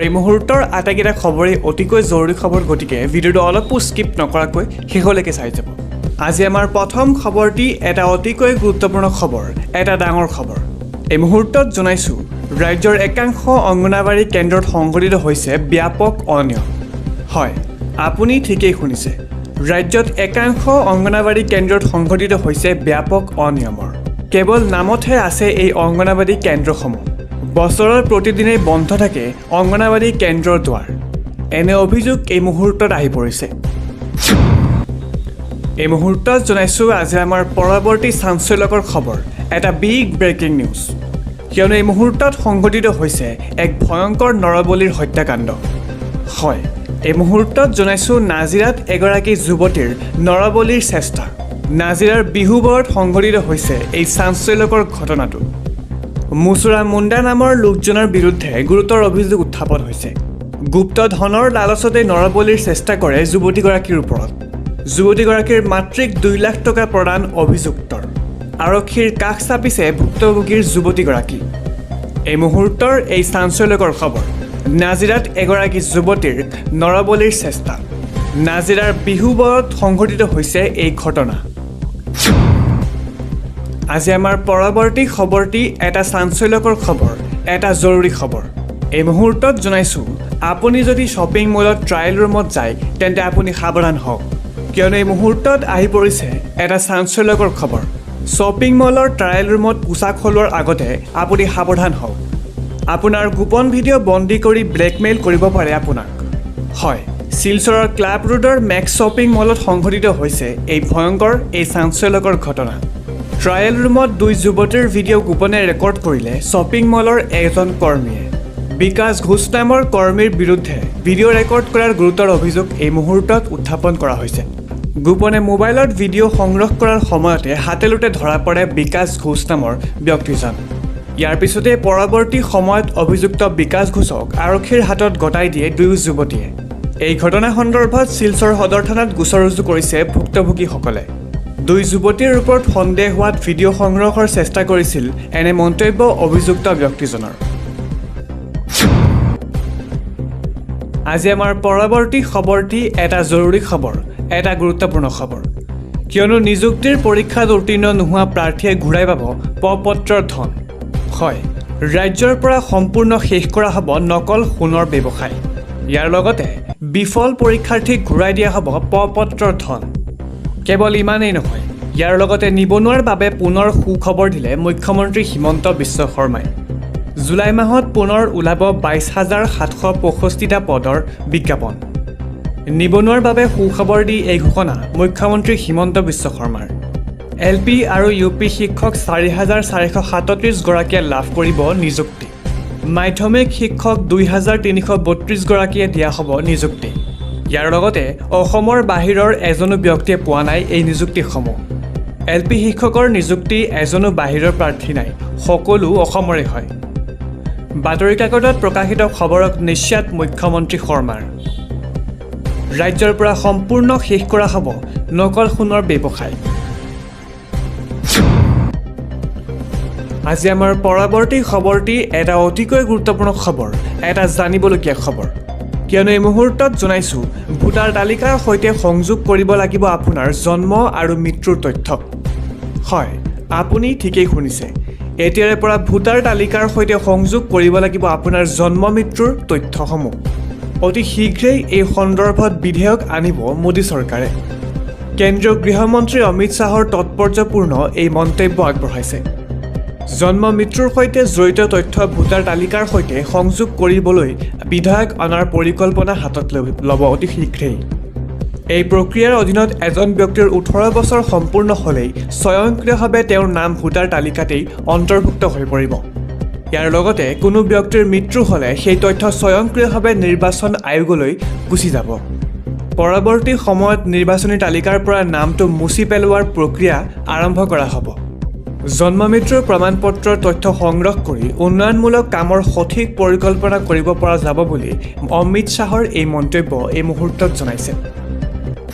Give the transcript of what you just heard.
এই মুহূৰ্তৰ আটাইকেইটা খবৰেই অতিকৈ জৰুৰী খবৰ, গতিকে ভিডিঅ'টো অলপো স্কিপ নকৰাকৈ শেষলৈকে চাই যাব। আজি আমাৰ প্ৰথম খবৰটি এটা অতিকৈ গুৰুত্বপূৰ্ণ খবৰ, এটা ডাঙৰ খবৰ। এই মুহূৰ্তত জনাইছোঁ, ৰাজ্যৰ একাংশ অংগনবাড়ী কেন্দ্ৰত সংঘটিত হৈছে ব্যাপক অনিয়ম। হয়, আপুনি ঠিকেই শুনিছে, ৰাজ্যত একাংশ অংগনবাড়ী কেন্দ্ৰত সংঘটিত হৈছে ব্যাপক অনিয়মৰ। কেৱল নামতহে আছে এই অংগনবাড়ী কেন্দ্ৰসমূহ। বছৰৰ প্ৰতিদিনেই বন্ধ থাকে অংগনবাড়ী কেন্দ্ৰৰ দুৱাৰ। এনে অভিযোগ এই মুহূৰ্তত আহি পৰিছে। এই মুহূৰ্তত জনাইছোঁ আজি আমাৰ পৰৱৰ্তী চাঞ্চল্যকৰ খবৰ, এটা বিগ ব্ৰেকিং নিউজ। কিয়নো এই মুহূৰ্তত সংঘটিত হৈছে এক ভয়ংকৰ নৰবলিৰ হত্যাকাণ্ড। হয়, এই মুহূৰ্তত জনাইছোঁ নাজিৰাত এগৰাকী যুৱতীৰ নৰবলিৰ চেষ্টা। নাজিৰাৰ বিহুবৰত সংঘটিত হৈছে এই চাঞ্চল্যকৰ ঘটনাটো। মুচুৰা মুণ্ডা নামৰ লোকজনৰ বিৰুদ্ধে গুৰুতৰ অভিযোগ উত্থাপন হৈছে। গুপ্ত ধনৰ লালচতে নৰবলিৰ চেষ্টা কৰে যুৱতীগৰাকীৰ ওপৰত। যুৱতীগৰাকীৰ মাতৃক 2 লাখ টকা প্ৰদান অভিযুক্তৰ। আৰক্ষীৰ কাষ চাপিছে ভুক্তভোগীৰ যুৱতীগৰাকী। এই মুহূৰ্তৰ এই চাঞ্চল্যকৰ খবৰ, নাজিৰাত এগৰাকী যুৱতীৰ নৰবলিৰ চেষ্টা। নাজিৰাৰ বিহুবৰত সংঘটিত হৈছে এই ঘটনা। আজি আমাৰ পৰৱৰ্তী খবৰটি এটা চাঞ্চল্যকৰ খবৰ, এটা জৰুৰী খবৰ। এই মুহূৰ্তত জনাইছোঁ, আপুনি যদি শ্বপিং মলত ট্ৰায়েল ৰুমত যায় তেন্তে আপুনি সাৱধান হওক, কিয়নো এই মুহূৰ্তত আহি পৰিছে এটা চাঞ্চল্যকৰ খবৰ। শ্বপিং মলৰ ট্ৰায়েল ৰুমত পোছাক সলোৱাৰ আগতে আপুনি সাৱধান হওক। আপোনাৰ গোপন ভিডিঅ' বন্দী কৰি ব্লেকমেইল কৰিব পাৰে আপোনাক। হয়, শিলচৰৰ ক্লাব ৰোডৰ মেক্স শ্বপিং মলত সংঘটিত হৈছে এই ভয়ংকৰ, এই চাঞ্চল্যকৰ ঘটনা। ট্ৰায়েল ৰুমত 2 যুৱতীৰ ভিডিঅ' গোপনে ৰেকৰ্ড কৰিলে শ্বপিং মলৰ এজন কৰ্মীয়ে। বিকাশ ঘোষ নামৰ কৰ্মীৰ বিৰুদ্ধে ভিডিঅ' ৰেকৰ্ড কৰাৰ গুৰুতৰ অভিযোগ এই মুহূৰ্তত উত্থাপন কৰা হৈছে। গোপনে মোবাইলত ভিডিঅ' সংগ্ৰহ কৰাৰ সময়তে হাতেলোতে ধৰা পৰে বিকাশ ঘোষ নামৰ ব্যক্তিজন। ইয়াৰ পিছতে পৰৱৰ্তী সময়ত অভিযুক্ত বিকাশ ঘোষক আৰক্ষীৰ হাতত গতাই দিয়ে 2 যুৱতীয়ে। এই ঘটনা সন্দৰ্ভত শিলচৰ সদৰ থানাত গোচৰ ৰুজু কৰিছে ভুক্তভোগীসকলে। 2 যুৱতীৰ ওপৰত সন্দেহ হোৱাত ভিডিঅ' সংগ্ৰহৰ চেষ্টা কৰিছিল এনে মন্তব্য অভিযুক্ত ব্যক্তিজনৰ। আজি আমাৰ পৰৱৰ্তী খবৰটি এটা জৰুৰী খবৰ, এটা গুৰুত্বপূৰ্ণ খবৰ। কিয়নো নিযুক্তিৰ পৰীক্ষাত উত্তীৰ্ণ নোহোৱা প্ৰাৰ্থীয়ে ঘূৰাই পাব প্ৰ-পত্ৰৰ ধন। হয়, ৰাজ্যৰ পৰা সম্পূৰ্ণ শেষ কৰা হ'ব নকল সোণৰ ব্যৱসায়। ইয়াৰ লগতে বিফল পৰীক্ষাৰ্থীক ঘূৰাই দিয়া হ'ব প্ৰ-পত্ৰৰ ধন। কেৱল ইমানেই নহয়, ইয়াৰ লগতে নিবনুৱাৰ বাবে পুনৰ সুখবৰ দিলে মুখ্যমন্ত্ৰী হিমন্ত বিশ্ব শৰ্মাই। জুলাই মাহত পুনৰ ওলাব 22,765টা পদৰ বিজ্ঞাপন। নিবনুৱাৰ বাবে সুখবৰ দি এই ঘোষণা মুখ্যমন্ত্ৰী হিমন্ত বিশ্ব শৰ্মাৰ। LP আৰু UP শিক্ষক 4,437 গৰাকীয়ে লাভ কৰিব নিযুক্তি। মাধ্যমিক শিক্ষক 2,332 গৰাকীয়ে দিয়া হ'ব নিযুক্তি। ইয়াৰ লগতে অসমৰ বাহিৰৰ এজনো ব্যক্তিয়ে পোৱা নাই এই নিযুক্তিসমূহ। LP শিক্ষকৰ নিযুক্তি এজনো বাহিৰৰ প্ৰাৰ্থী নাই, সকলো অসমৰে হয়। বাতৰি কাকতত প্ৰকাশিত খবৰক নিশ্চাত মুখ্যমন্ত্ৰী শৰ্মাৰ। ৰাজ্যৰ পৰা সম্পূৰ্ণ শেষ কৰা হ'ব নকল সোণৰ ব্যৱসায়। আজি আমাৰ পৰৱৰ্তী খবৰটি এটা অতিকৈ গুৰুত্বপূৰ্ণ খবৰ, এটা জানিবলগীয়া খবৰ। কিয়নো এই মুহূৰ্তত জনাইছোঁ, ভোটাৰ তালিকাৰ সৈতে সংযোগ কৰিব লাগিব আপোনাৰ জন্ম আৰু মৃত্যুৰ তথ্য। হয়, আপুনি ঠিকেই শুনিছে, এতিয়াৰে পৰা ভোটাৰ তালিকাৰ সৈতে সংযোগ কৰিব লাগিব আপোনাৰ জন্ম মৃত্যুৰ তথ্যসমূহ। অতি শীঘ্ৰেই এই সন্দৰ্ভত বিধেয়ক আনিব মোদী চৰকাৰে। কেন্দ্ৰীয় গৃহমন্ত্ৰী অমিত শ্বাহৰ তাৎপৰ্যপূৰ্ণ এই মন্তব্য আগবঢ়াইছে। জন্ম মৃত্যুৰ সৈতে জড়িত তথ্য ভোটাৰ তালিকাৰ সৈতে সংযোগ কৰিবলৈ বিধেয়ক অনাৰ পৰিকল্পনা হাতত ল'ব অতি শীঘ্ৰেই। এই প্ৰক্ৰিয়াৰ অধীনত এজন ব্যক্তিৰ 18 বছৰ সম্পূৰ্ণ হ'লেই স্বয়ংক্ৰিয়ভাৱে তেওঁৰ নাম ভোটাৰ তালিকাতেই অন্তৰ্ভুক্ত হৈ পৰিব। ইয়াৰ লগতে কোনো ব্যক্তিৰ মৃত্যু হ'লে সেই তথ্য স্বয়ংক্ৰিয়ভাৱে নিৰ্বাচন আয়োগলৈ গুচি যাব। পৰৱৰ্তী সময়ত নিৰ্বাচনী তালিকাৰ পৰা নামটো মুছি পেলোৱাৰ প্ৰক্ৰিয়া আৰম্ভ কৰা হ'ব। জন্ম মৃত্যুৰ প্ৰমাণপত্ৰৰ তথ্য সংগ্ৰহ কৰি উন্নয়নমূলক কামৰ সঠিক পৰিকল্পনা কৰিব পৰা যাব বুলি অমিত শ্বাহৰ এই মন্তব্য এই মুহূৰ্তত জনাইছে।